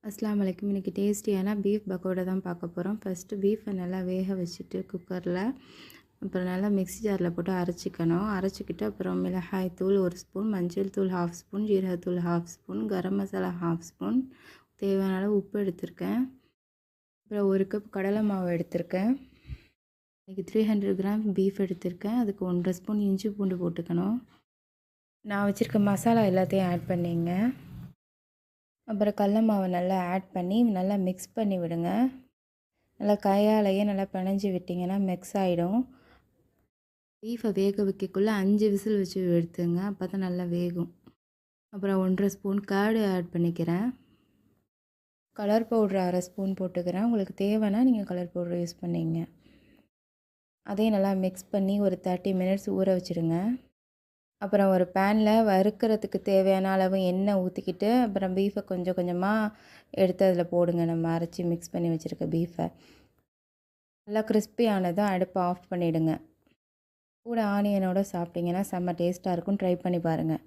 அஸ்ஸலாமு அலைக்கும். இன்றைக்கி டேஸ்டியான பீஃப் பக்கோடா தான் பார்க்க போகிறோம். ஃபஸ்ட்டு பீஃபை நல்லா வேக வச்சுட்டு குக்கரில் அப்புறம் நல்லா மிக்ஸி ஜாரில் போட்டு அரைச்சிக்கணும். அரைச்சிக்கிட்டு அப்புறம் மிளகாய் தூள் 1 ஸ்பூன், மஞ்சள் தூள் 1/2 ஸ்பூன், ஜீரகத்தூள் 1/2 ஸ்பூன், கரம் மசாலா 1/2 ஸ்பூன், தேவையான அளவு உப்பு எடுத்திருக்கேன். அப்புறம் 1 கப் கடலை மாவு எடுத்திருக்கேன். இன்றைக்கி 300 கிராம் பீஃப் எடுத்திருக்கேன். அதுக்கு 1/2 ஸ்பூன் இஞ்சி பூண்டு போட்டுக்கணும். நான் வச்சுருக்க மசாலா எல்லாத்தையும் ஆட் பண்ணிங்க. அப்புறம் கடல மாவை நல்லா ஆட் பண்ணி நல்லா மிக்ஸ் பண்ணி விடுங்க. நல்லா கையாலேயே நல்லா பிணைஞ்சி விட்டிங்கன்னா மிக்ஸ் ஆகிடும். பீஃபை வேக வைக்கக்குள்ளே 5 விசில் வச்சு எடுத்துங்க, அப்போ தான் நல்லா வேகும். அப்புறம் 1/2 ஸ்பூன் கர்டு ஆட் பண்ணிக்கிறேன். கலர் பவுட்ரு 1/2 ஸ்பூன் போட்டுக்கிறேன். உங்களுக்கு தேவைன்னா நீங்கள் கலர் பவுட்ரு யூஸ் பண்ணிங்க. அதையும் நல்லா மிக்ஸ் பண்ணி ஒரு 30 மினிட்ஸ் ஊற வச்சுடுங்க. அப்புறம் ஒரு பேனில் வறுக்கிறதுக்கு தேவையான அளவு எண்ணெய் ஊற்றிக்கிட்டு அப்புறம் பீஃபை கொஞ்சம் கொஞ்சமாக எடுத்து அதில் போடுங்க. நம்ம அரைச்சி மிக்ஸ் பண்ணி வச்சுருக்க பீஃபை நல்லா கிறிஸ்பி ஆனதும் அடுப்பை ஆஃப் பண்ணிவிடுங்க. கூட ஆனியனோடு சாப்பிட்டிங்கன்னா செம்ம டேஸ்ட்டாக இருக்கும். ட்ரை பண்ணி பாருங்கள்.